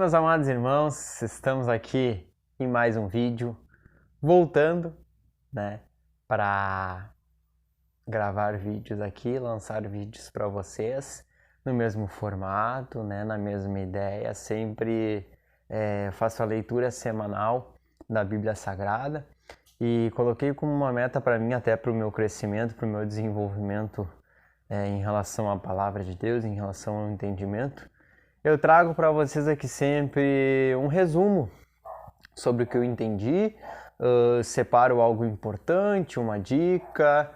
meus amados irmãos, estamos aqui em mais um vídeo, voltando, para gravar vídeos aqui, lançar vídeos para vocês no mesmo formato, na mesma ideia. Sempre faço a leitura semanal da Bíblia Sagrada e coloquei como uma meta para mim, até para o meu crescimento, para o meu desenvolvimento em relação à palavra de Deus, em relação ao entendimento. Eu trago para vocês aqui sempre um resumo sobre o que eu entendi, separo algo importante, uma dica,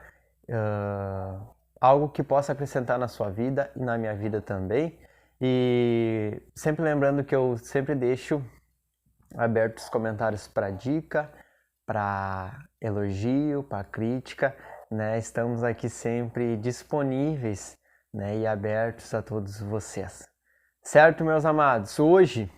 algo que possa acrescentar na sua vida e na minha vida também. E sempre lembrando que eu sempre deixo abertos os comentários para dica, para elogio, para crítica, Estamos aqui sempre disponíveis, e abertos a todos vocês. Certo, meus amados? Hoje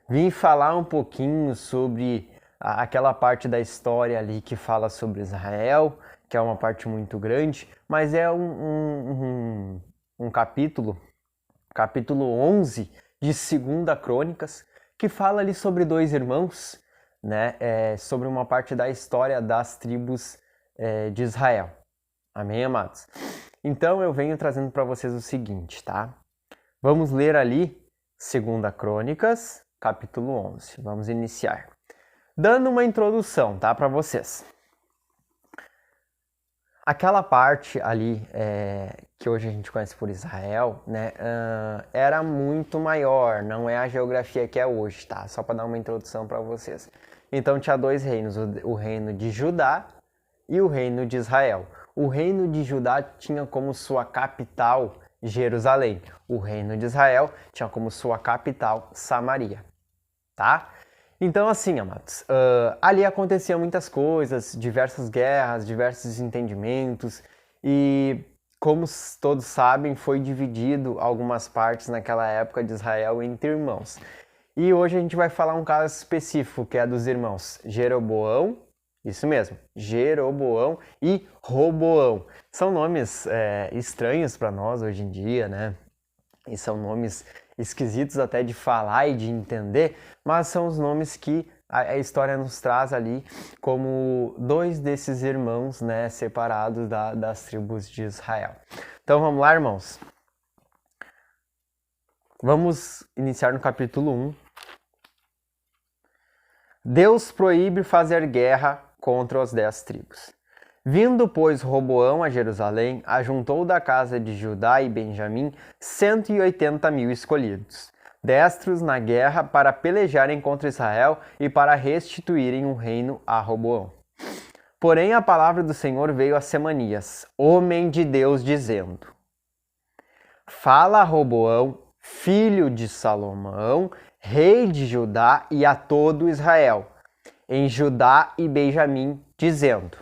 vim falar um pouquinho sobre aquela parte da história ali que fala sobre Israel, que é uma parte muito grande, mas é um capítulo 11 de 2 Crônicas, que fala ali sobre 2 irmãos, sobre uma parte da história das tribos de Israel. Amém, amados? Então eu venho trazendo para vocês o seguinte, tá? Vamos ler ali 2 Crônicas, capítulo 11. Vamos iniciar. Dando uma introdução, tá, para vocês. Aquela parte ali que hoje a gente conhece por Israel, era muito maior, não é a geografia que é hoje, tá? Só para dar uma introdução para vocês. Então tinha 2 reinos, o reino de Judá e o reino de Israel. O reino de Judá tinha como sua capital Jerusalém. O reino de Israel tinha como sua capital Samaria, tá? Então assim, amados, ali aconteciam muitas coisas, diversas guerras, diversos entendimentos e, como todos sabem, foi dividido algumas partes naquela época de Israel entre irmãos. E hoje a gente vai falar um caso específico, que é dos irmãos Jeroboão, isso mesmo, Jeroboão e Roboão. São nomes estranhos para nós hoje em dia, E são nomes esquisitos até de falar e de entender, mas são os nomes que a história nos traz ali como 2 desses irmãos, separados das tribos de Israel. Então vamos lá, irmãos. Vamos iniciar no capítulo 1. Deus proíbe fazer guerra contra as 10 tribos. Vindo, pois, Roboão a Jerusalém, ajuntou da casa de Judá e Benjamim 180.000 escolhidos, destros na guerra para pelejarem contra Israel e para restituírem o reino a Roboão. Porém, a palavra do Senhor veio a Semanias, homem de Deus, dizendo: Fala a Roboão, filho de Salomão, rei de Judá, e a todo Israel, em Judá e Benjamim, dizendo: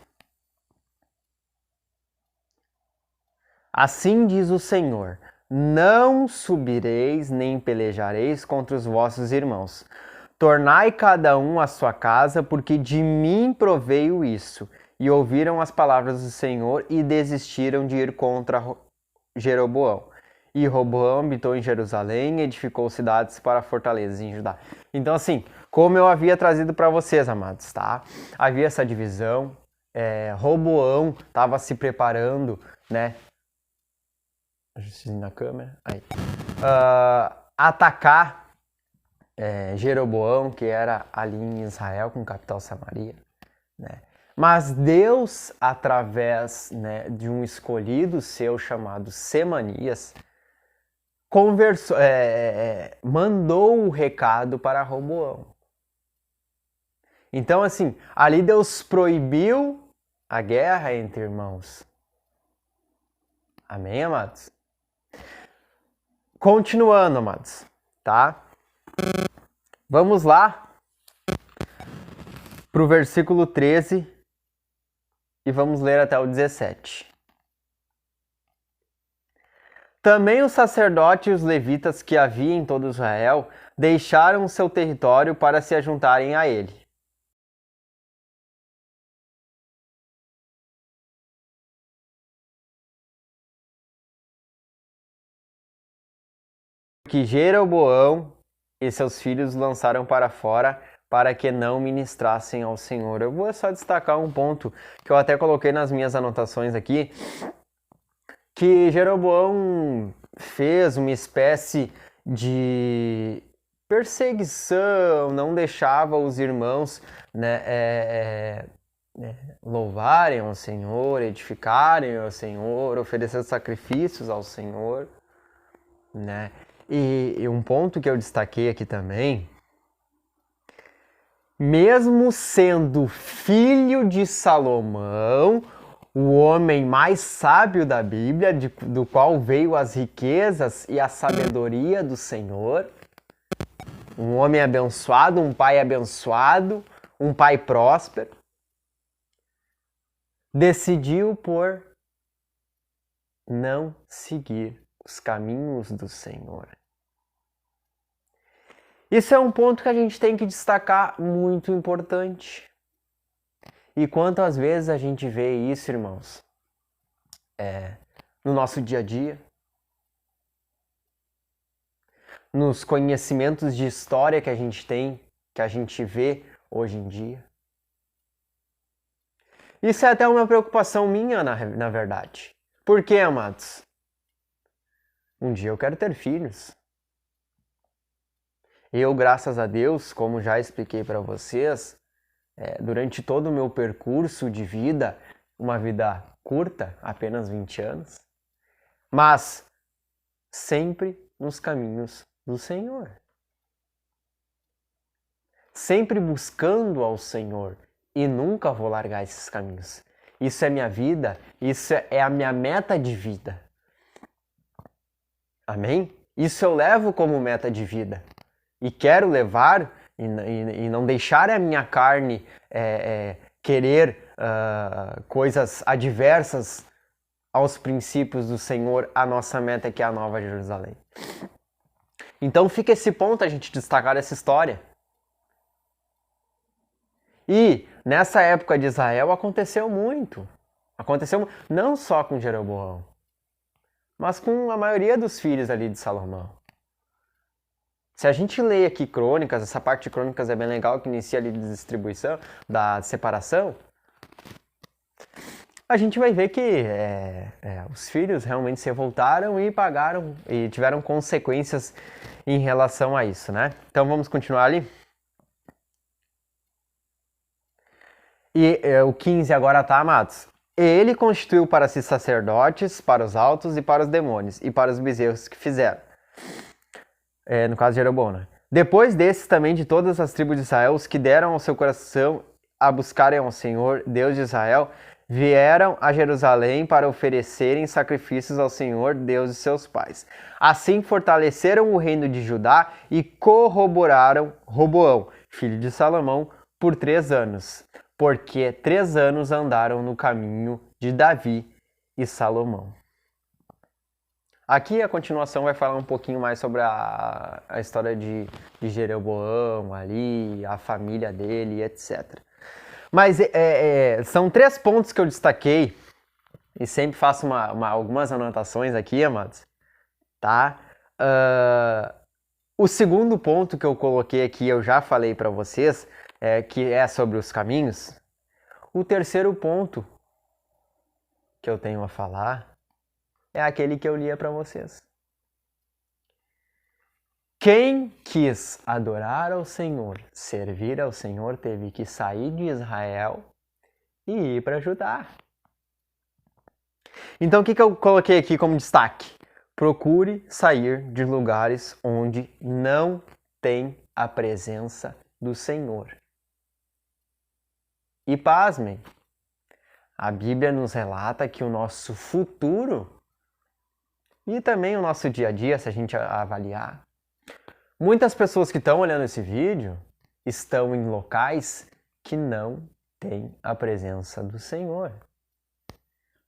Assim diz o Senhor: não subireis nem pelejareis contra os vossos irmãos. Tornai cada um a sua casa, porque de mim proveio isso. E ouviram as palavras do Senhor e desistiram de ir contra Jeroboão. E Roboão habitou em Jerusalém e edificou cidades para fortalezas em Judá. Então, assim, como eu havia trazido para vocês, amados, tá? Havia essa divisão. Roboão estava se preparando, na câmera, aí, atacar Jeroboão, que era ali em Israel, com capital Samaria, Mas Deus, através de um escolhido seu chamado Semanias, mandou o recado para Roboão. Então, assim, ali Deus proibiu a guerra entre irmãos. Amém, amados? Continuando, amados, tá? Vamos lá para o versículo 13 e vamos ler até o 17. Também os sacerdotes e os levitas que havia em todo Israel deixaram o seu território para se ajuntarem a ele. Que Jeroboão e seus filhos lançaram para fora para que não ministrassem ao Senhor. Eu vou só destacar um ponto que eu até coloquei nas minhas anotações aqui, que Jeroboão fez uma espécie de perseguição, não deixava os irmãos, né, louvarem ao Senhor, edificarem ao Senhor, oferecer sacrifícios ao Senhor, né? E um ponto que eu destaquei aqui também, mesmo sendo filho de Salomão, o homem mais sábio da Bíblia, do qual veio as riquezas e a sabedoria do Senhor, um homem abençoado, um pai próspero, decidiu por não seguir os caminhos do Senhor. Isso é um ponto que a gente tem que destacar, muito importante. E quantas vezes a gente vê isso, irmãos, no nosso dia a dia, nos conhecimentos de história que a gente tem, que a gente vê hoje em dia. Isso é até uma preocupação minha, na verdade. Por quê, amados? Um dia eu quero ter filhos. Eu, graças a Deus, como já expliquei para vocês, durante todo o meu percurso de vida, uma vida curta, apenas 20 anos, mas sempre nos caminhos do Senhor. Sempre buscando ao Senhor, e nunca vou largar esses caminhos. Isso é minha vida, isso é a minha meta de vida. Amém? Isso eu levo como meta de vida. E quero levar e não deixar a minha carne querer coisas adversas aos princípios do Senhor. A nossa meta que é a Nova Jerusalém. Então fica esse ponto, a gente destacar essa história. E nessa época de Israel aconteceu muito. Aconteceu não só com Jeroboão, mas com a maioria dos filhos ali de Salomão. Se a gente lê aqui Crônicas, essa parte de Crônicas é bem legal, que inicia ali de distribuição, da separação, a gente vai ver que os filhos realmente se revoltaram e pagaram, e tiveram consequências em relação a isso, né? Então vamos continuar ali. E o 15 agora tá, amados. Ele constituiu para si sacerdotes, para os altos e para os demônios, e para os bezerros que fizeram. No caso de Jeroboão, né? Depois desses também de todas as tribos de Israel, os que deram ao seu coração a buscarem ao Senhor, Deus de Israel, vieram a Jerusalém para oferecerem sacrifícios ao Senhor, Deus de seus pais. Assim fortaleceram o reino de Judá e corroboraram Roboão, filho de Salomão, por 3 anos, porque 3 anos andaram no caminho de Davi e Salomão. Aqui a continuação vai falar um pouquinho mais sobre a história de Jeroboão ali, a família dele, etc. Mas são 3 pontos que eu destaquei, e sempre faço algumas anotações aqui, amados, tá? O segundo ponto que eu coloquei aqui, eu já falei para vocês, que é sobre os caminhos. O terceiro ponto que eu tenho a falar é aquele que eu lia para vocês. Quem quis adorar ao Senhor, servir ao Senhor, teve que sair de Israel e ir para Judá. Então o que eu coloquei aqui como destaque? Procure sair de lugares onde não tem a presença do Senhor. E pasmem, a Bíblia nos relata que o nosso futuro e também o nosso dia a dia, se a gente avaliar, muitas pessoas que estão olhando esse vídeo estão em locais que não têm a presença do Senhor.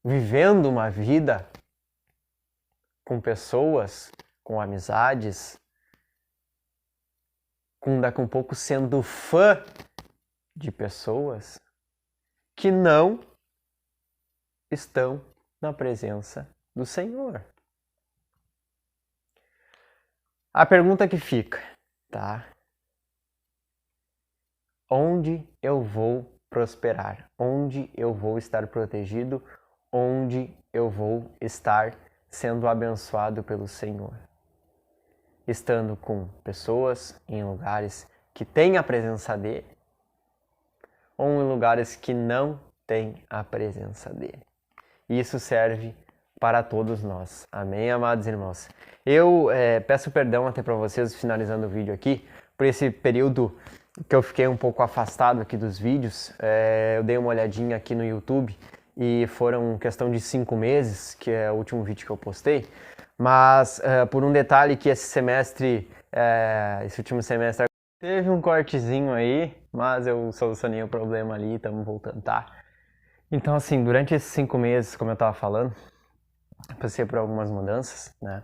Vivendo uma vida com pessoas, com amizades, daqui a um pouco sendo fã de pessoas que não estão na presença do Senhor. A pergunta que fica: tá? Onde eu vou prosperar? Onde eu vou estar protegido? Onde eu vou estar sendo abençoado pelo Senhor? Estando com pessoas em lugares que têm a presença dele ou em lugares que não têm a presença dele. Isso serve para todos nós. Amém, amados irmãos? Eu peço perdão até para vocês, finalizando o vídeo aqui, por esse período que eu fiquei um pouco afastado aqui dos vídeos. Eu dei uma olhadinha aqui no YouTube e foram questão de 5 meses, que é o último vídeo que eu postei. Mas por um detalhe que esse último semestre, teve um cortezinho aí, mas eu solucionei o problema ali, estamos voltando, tá? Então, assim, durante esses 5 meses, como eu estava falando, passei por algumas mudanças, né?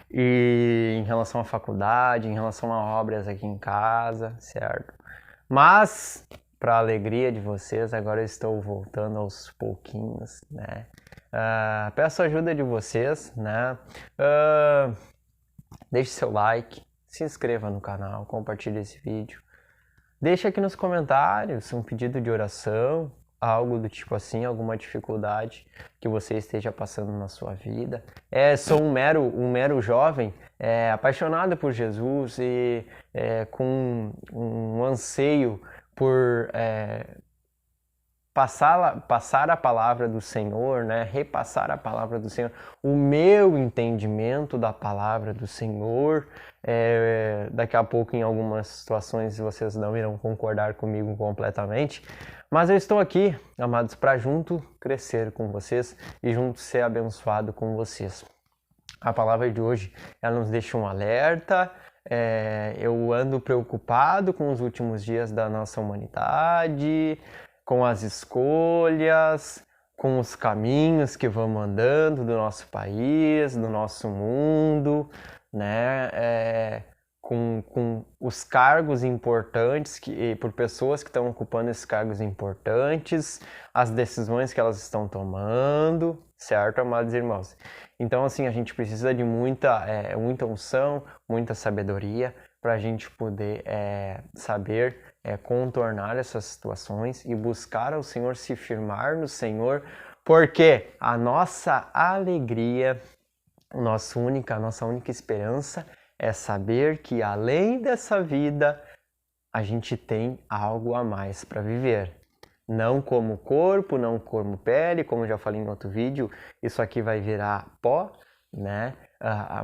E em relação à faculdade, em relação a obras aqui em casa, certo? Mas, para a alegria de vocês, agora eu estou voltando aos pouquinhos, né? Peço a ajuda de vocês, né? Deixe seu like, se inscreva no canal, compartilhe esse vídeo. Deixe aqui nos comentários um pedido de oração, algo do tipo assim, alguma dificuldade que você esteja passando na sua vida. Sou um mero jovem, apaixonado por Jesus e com um anseio por passar a palavra do Senhor, né? Repassar a palavra do Senhor, o meu entendimento da palavra do Senhor. Daqui a pouco, em algumas situações, vocês não irão concordar comigo completamente, mas eu estou aqui, amados, para junto crescer com vocês e junto ser abençoado com vocês. A palavra de hoje, ela nos deixa um alerta. Eu ando preocupado com os últimos dias da nossa humanidade, com as escolhas, com os caminhos que vamos andando do nosso país, do nosso mundo, né? Com os cargos importantes, por pessoas que estão ocupando esses cargos importantes, as decisões que elas estão tomando, certo, amados irmãos? Então, assim, a gente precisa de muita unção, muita sabedoria para a gente poder saber contornar essas situações e buscar ao Senhor, se firmar no Senhor, porque a nossa alegria, a nossa única esperança é saber que além dessa vida, a gente tem algo a mais para viver. Não como corpo, não como pele, como já falei em outro vídeo, isso aqui vai virar pó, né?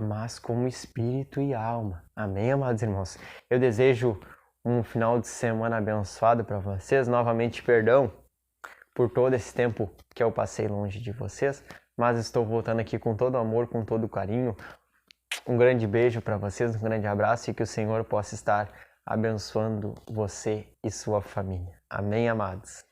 Mas como espírito e alma. Amém, amados irmãos? Eu desejo um final de semana abençoado para vocês. Novamente, perdão por todo esse tempo que eu passei longe de vocês, mas estou voltando aqui com todo amor, com todo carinho. Um grande beijo para vocês, um grande abraço e que o Senhor possa estar abençoando você e sua família. Amém, amados?